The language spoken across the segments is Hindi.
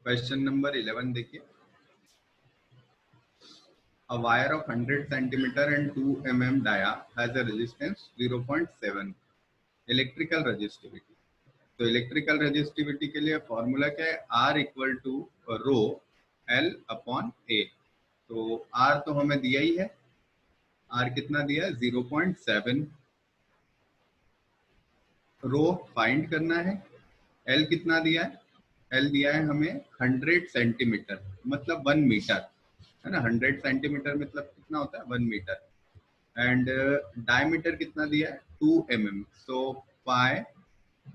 क्वेश्चन नंबर 11 देखिए। A wire of 100 centimeter and 2 mm dia has a resistance 0.7 electrical resistivity. तो इलेक्ट्रिकल रेजिस्टिविटी के लिए फॉर्मूला क्या है? R equal to rho L upon A। तो R तो हमें दिया ही है, R कितना दिया है? 0.7। रो फाइंड करना है। L कितना दिया है? L दिया है हमें 100 सेंटीमीटर, मतलब 1 मीटर, है ना। 100 सेंटीमीटर मतलब कितना होता है? 1 मीटर। एंड डायमीटर कितना दिया है? 2 mm। सो पाई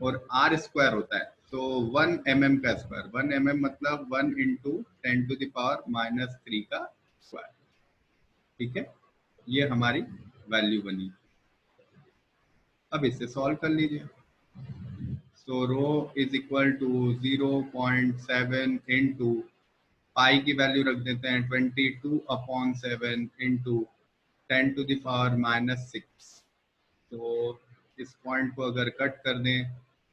और R स्क्वायर होता है, तो 1 mm का स्क्वायर, 1 mm मतलब 1 इंटू 10⁻³ का स्क्वायर। ठीक है, ये हमारी वैल्यू बनी। अब इसे सॉल्व कर लीजिए। So rho is equal to 0.7 into pi की वैल्यू रख देते हैं 22/7 इंटू 10⁻⁻6। तो इस पॉइंट को अगर कट कर दें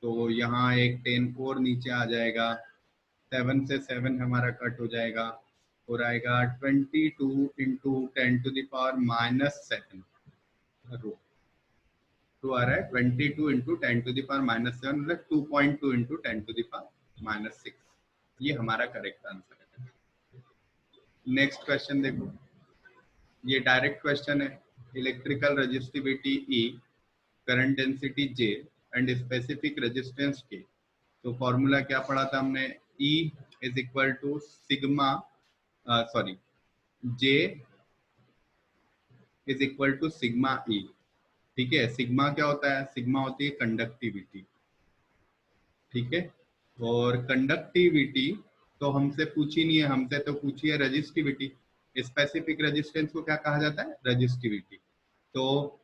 तो यहाँ एक 10 और नीचे आ जाएगा, 7 से 7 हमारा कट हो जाएगा और आएगा 22 इंटू 10⁻⁻7 रो। तो आ रहा है 22 इंटू 10⁻⁻7 मतलब 2.2 इंटू 10⁻⁻6। ये हमारा करेक्ट आंसर है। नेक्स्ट क्वेश्चन देखो, ये डायरेक्ट क्वेश्चन है। Electrical resistivity E, current density J and specific resistance K। तो फॉर्मूला क्या पढ़ा था हमने? E is equal to sigma, sorry, J is equal to sigma E। ठीक है, सिग्मा क्या होता है? सिग्मा होती है कंडक्टिविटी। ठीक है, और कंडक्टिविटी तो हमसे पूछी नहीं है, हमसे तो पूछी है रेजिस्टिविटी। स्पेसिफिक रेजिस्टेंस को क्या कहा जाता है? रेजिस्टिविटी। तो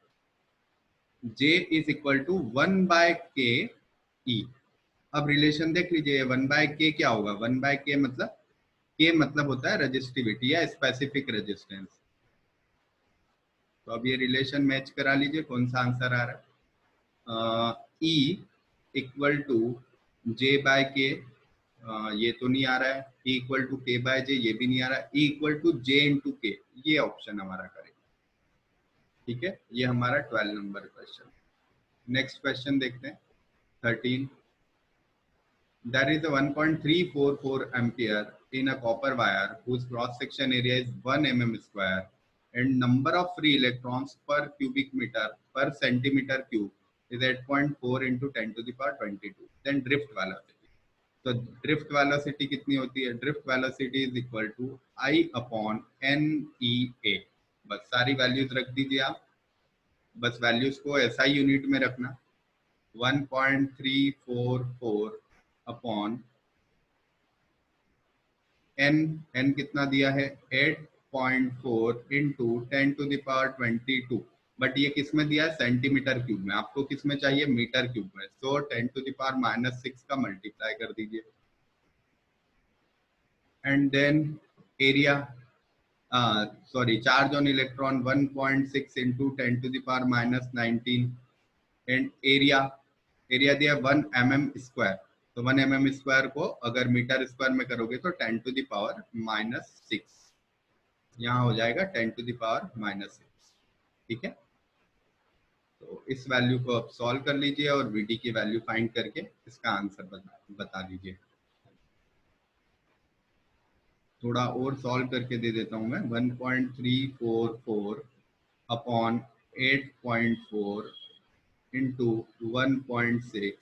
J is equal to 1/K E। अब रिलेशन देख लीजिए, 1/K क्या होगा? 1/K मतलब K मतलब होता है रेजिस्टिविटी या स्पेसिफिक रेजिस्टेंस। तो अब ये रिलेशन मैच करा लीजिए, कौन सा आंसर आ रहा है? E इक्वल टू J/K, ये तो नहीं आ रहा है। E इक्वल टू K/J, ये भी नहीं आ रहा है। E equal to J into K, ये ऑप्शन हमारा करेक्ट। ठीक है, ये हमारा 12 नंबर क्वेश्चन। नेक्स्ट क्वेश्चन देखते हैं 13। There is a 1.344 ampere in a copper wire whose cross section area is 1 mm square and number of free electrons per cubic meter per centimeter cube is 8.4 into 10⁻22। Then drift velocity। तो ड्रिफ्ट वेलोसिटी कितनी होती है? Drift velocity is equal to I upon NEA। बस सारी वैल्यूज रख दीजिए आप, बस वैल्यूज को SI यूनिट में रखना। 1.344 अपॉन n कितना दिया है? 8.4 इंटू 10⁻22। बट ये किस में दिया है? सेंटीमीटर क्यूब में। आपको किस में चाहिए? मीटर क्यूब में। सो 10⁻⁻6 का मल्टीप्लाई कर दीजिए। And then area, sorry, charge on electron 1.6 into 10⁻⁻19 and area दिया 1 mm स्क्वायर। तो 1 mm स्क्वायर को अगर मीटर स्क्वायर में करोगे तो 10⁻⁻6, यहाँ हो जाएगा 10⁻⁻6। ठीक है, तो इस वैल्यू को अब सॉल्व कर लीजिए और VD की वैल्यू फाइंड करके इसका आंसर बता दीजिए। थोड़ा और सॉल्व करके दे देता हूँ मैं। 1.344 अपॉन 8.4 इंटू 1.6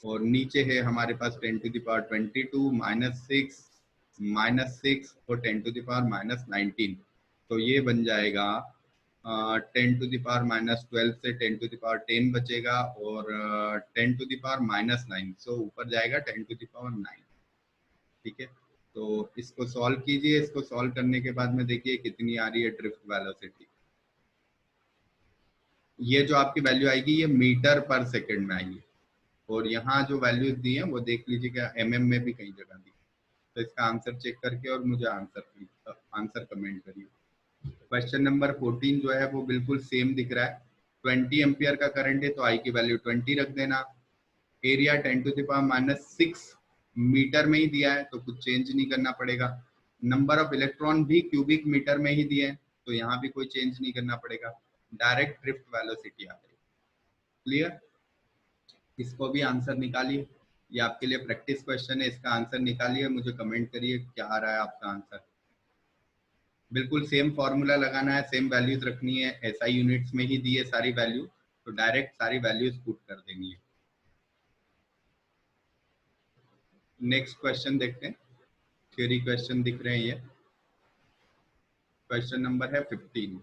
और नीचे है हमारे पास 10⁻22 -6 और 10⁻⁻19। तो ये बन जाएगा 10⁻⁻12 से 10⁻10 बचेगा और 10⁻�9, सो ऊपर जाएगा 10�9। ठीक है, तो इसको सॉल्व कीजिए। इसको सॉल्व करने के बाद में देखिए कितनी आ रही है ड्रिफ्ट वेलोसिटी। ये जो आपकी वैल्यू आएगी ये मीटर पर सेकंड में आएगी, और यहाँ जो वैल्यूज दी है वो देख लीजिएगा mm में भी कई जगह दी। तो इसका आंसर चेक करके और मुझे आंसर कमेंट करिए। क्वेश्चन नंबर 14 जो है वो बिल्कुल सेम दिख रहा है। 20 एम्पियर का करंट है तो I की वैल्यू 20 रख देना। एरिया 10⁻⁻6 मीटर में ही दिया है तो कुछ चेंज नहीं करना पड़ेगा। नंबर ऑफ इलेक्ट्रॉन भी क्यूबिक मीटर में ही दिए हैं तो यहाँ भी कोई चेंज नहीं करना पड़ेगा। डायरेक्ट ड्रिफ्ट वेलोसिटी आ गई। क्लियर? इसको भी आंसर निकालिए, ये आपके लिए प्रैक्टिस क्वेश्चन है, इसका आंसर निकालिए, मुझे कमेंट करिए क्या आ रहा है आपका आंसर। बिल्कुल सेम फॉर्मूला लगाना है, सेम वैल्यूज रखनी है, एसआई यूनिट्स में ही दी है सारी वैल्यू, तो डायरेक्ट सारी वैल्यूज पुट कर देनी है। नेक्स्ट क्वेश्चन देखते हैं, थ्योरी क्वेश्चन दिख रहे हैं ये। क्वेश्चन नंबर है 15।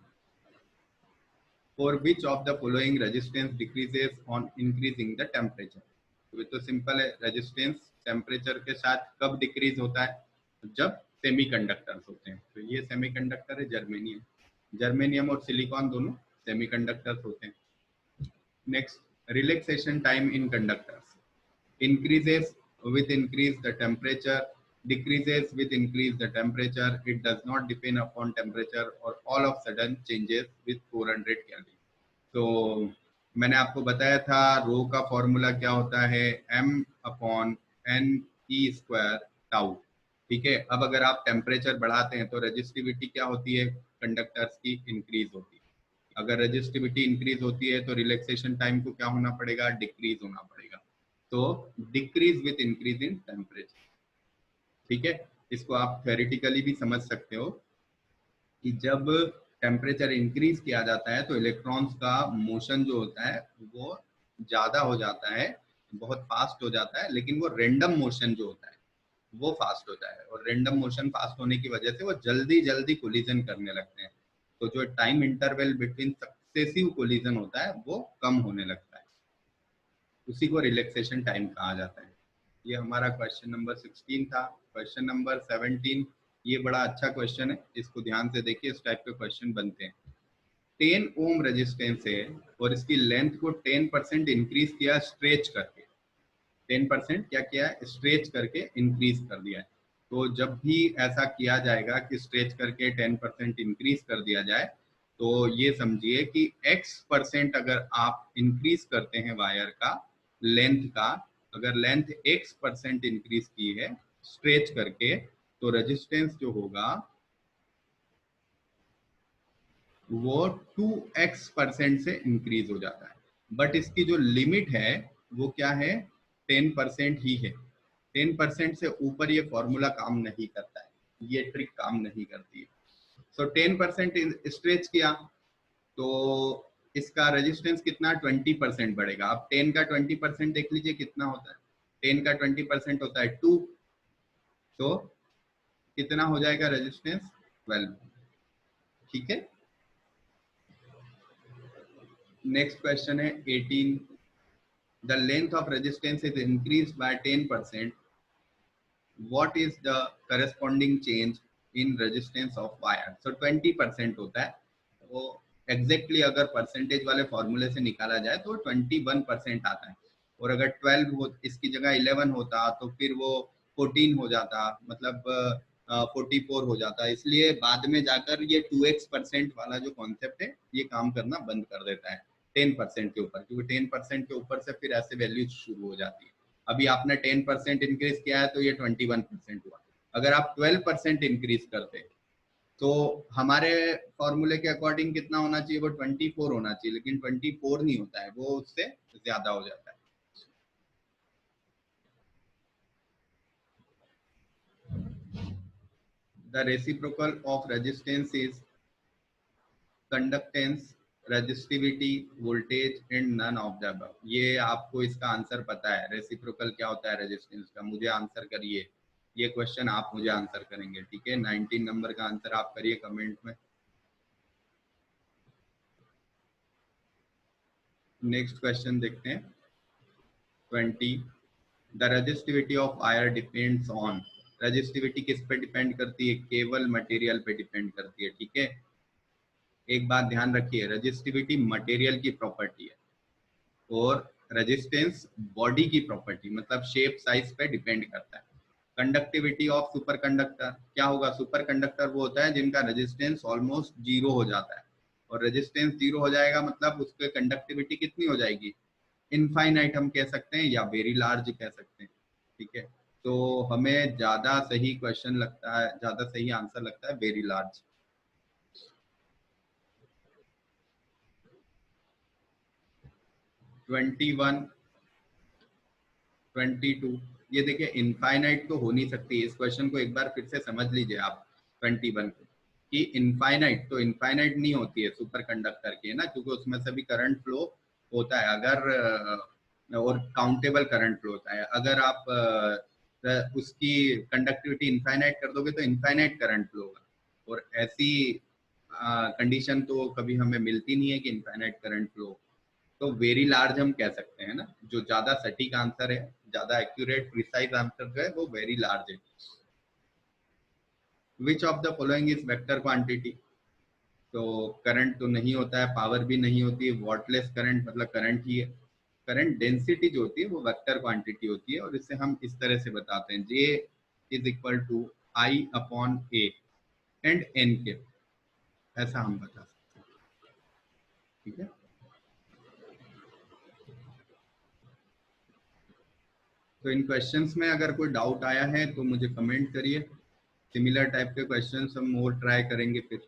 For which of the following resistance decreases on increasing the temperature. तो ये तो सिंपल है, रेजिस्टेंस टेम्परेचर के साथ कब डिक्रीज होता है? जब सेमीकंडक्टर्स होते हैं। तो ये सेमीकंडक्टर है जर्मेनियम, जर्मेनियम और सिलिकॉन दोनों सेमीकंडक्टर्स होते हैं। Next, relaxation time in conductors increases with increase the temperature, decreases with increase the temperature, it does not depend upon temperature, or all of sudden changes with 400 Kelvin। तो मैंने आपको बताया था रो का फॉर्मूला क्या होता है, m upon N E square tau. ठीक है, अब अगर आप टेम्परेचर बढ़ाते हैं तो रेजिस्टिविटी क्या होती है कंडक्टर्स की, इंक्रीज होती है। अगर रेजिस्टिविटी इंक्रीज होती है तो रिलैक्सेशन टाइम को क्या होना पड़ेगा, डिक्रीज होना पड़ेगा। तो decrease with increase in temperature. ठीक है, इसको आप थ्योरेटिकली भी समझ सकते हो कि जब टेम्परेचर इंक्रीज किया जाता है तो इलेक्ट्रॉन्स का मोशन जो होता है वो ज्यादा हो जाता है, बहुत फास्ट हो जाता है, लेकिन वो रेंडम मोशन जो होता है वो फास्ट होता है, और रेंडम मोशन फास्ट होने की वजह से वो जल्दी जल्दी कोलिजन करने लगते हैं। तो जो time interval between successive collision होता है वो कम होने लगता है, उसी को रिलैक्सेशन टाइम कहा जाता है। ये हमारा क्वेश्चन नंबर 16 था। क्वेश्चन नंबर 17, ये बड़ा अच्छा क्वेश्चन है, इसको ध्यान से देखिए, इस टाइप के क्वेश्चन बनते हैं। 10 ओम रेजिस्टेंस है और इसकी लेंथ को 10% इंक्रीज किया स्ट्रेच करके, 10% क्या किया है, स्ट्रेच करके इंक्रीज कर दिया है। तो जब भी ऐसा किया जाएगा कि स्ट्रेच करके 10% इंक्रीज कर दिया जाए, तो ये समझिए कि x% अगर आप इंक्रीज करते हैं वायर का लेंथ का, अगर लेंथ x% इंक्रीज की है स्ट्रेच करके, तो रेजिस्टेंस जो होगा वो 2x% से इंक्रीज हो जाता है। बट इसकी जो लिमिट है वो क्या है, 10% ही है। 10% से ऊपर ये फॉर्मूला काम नहीं करता है, ये ट्रिक काम नहीं करती है। सो 10% स्ट्रेच किया तो इसका रेजिस्टेंस कितना, 20% बढ़ेगा। अब 10 का 20% देख लीजिए कितना होता है, 10 का 20% होता है 2, तो कितना हो जाएगा रेजिस्टेंस, 12। ठीक है, नेक्स्ट क्वेश्चन है 18। The length of resistance is increased by 10%. What is the corresponding change in resistance of wire? So 20% होता है, वो exactly अगर परसेंटेज वाले फॉर्मूले से निकाला जाए तो 21% आता है, और अगर 12 हो, इसकी जगह 11 होता तो फिर वो 14 हो जाता, मतलब 44 हो जाता। इसलिए बाद में जाकर ये 2x% वाला जो कॉन्सेप्ट है ये काम करना बंद कर देता है 10% के ऊपर, क्योंकि 10% के ऊपर से फिर ऐसे वैल्यूज शुरू हो जाती है। अभी आपने 10% इंक्रीज किया है तो ये 21% हुआ। अगर आप 12% इंक्रीज करते तो हमारे फॉर्मूले के अकॉर्डिंग कितना होना चाहिए, वो 24 होना चाहिए, लेकिन 24 नहीं होता है, वो उससे ज्यादा हो जाता है। The reciprocal of resistance is conductance, resistivity, voltage and none of the above. ये आपको इसका आंसर पता है, रेसिप्रोकल क्या होता है रेजिस्टेंस का, मुझे आंसर करिए। ये क्वेश्चन आप मुझे आंसर करेंगे, ठीक है। 19 नंबर का आंसर आप करिए कमेंट में। नेक्स्ट क्वेश्चन देखते हैं 20। The resistivity of wire depends on, resistivity किस पे डिपेंड करती है, केवल मटेरियल पे डिपेंड करती है। ठीक है, एक बात ध्यान रखिए, रेजिस्टिविटी मटेरियल की प्रॉपर्टी है और रेजिस्टेंस बॉडी की प्रॉपर्टी, मतलब शेप साइज पे डिपेंड करता है। कंडक्टिविटी ऑफ सुपर कंडक्टर क्या होगा, सुपर कंडक्टर वो होता है जिनका रेजिस्टेंस ऑलमोस्ट जीरो हो जाता है, और रेजिस्टेंस जीरो हो जाएगा मतलब उसके कंडक्टिविटी कितनी हो जाएगी, इनफाइनाइट हम कह सकते हैं या वेरी लार्ज कह सकते हैं। ठीक है, तो हमें ज्यादा सही क्वेश्चन लगता है, ज्यादा सही आंसर लगता है वेरी लार्ज। ट्वेंटी वन, 22, ये देखिए इनफाइनाइट तो हो नहीं सकती। इस क्वेश्चन को एक बार फिर से समझ लीजिए आप 21 को, कि इनफाइनाइट तो इनफाइनाइट नहीं होती है सुपर कंडक्टर की, है ना, क्योंकि उसमें से भी करंट फ्लो होता है। अगर और काउंटेबल करंट फ्लो होता है। अगर आप उसकी कंडक्टिविटी इनफाइनाइट कर दोगे तो इनफाइनाइट करंट फ्लो होगा, और ऐसी कंडीशन तो कभी हमें मिलती नहीं है कि इनफाइनाइट करंट फ्लो। तो वेरी लार्ज हम कह सकते हैं ना, जो ज्यादा सटीक आंसर है, ज्यादा एक्यूरेट प्रिसाइज आंसर जो है वो वेरी लार्ज है। Which of the following is vector quantity? तो करंट तो नहीं होता है, पावर भी नहीं होती है, वॉटलेस करंट मतलब करंट ही है। करंट डेंसिटी जो होती है वो वेक्टर क्वांटिटी होती है, और इसे हम इस तरह से बताते हैं, J is equal to I upon A and N के, ऐसा हम बता सकते हैं। ठीक है, तो इन क्वेश्चंस में अगर कोई डाउट आया है तो मुझे कमेंट करिए। सिमिलर टाइप के क्वेश्चंस हम और ट्राई करेंगे फिर।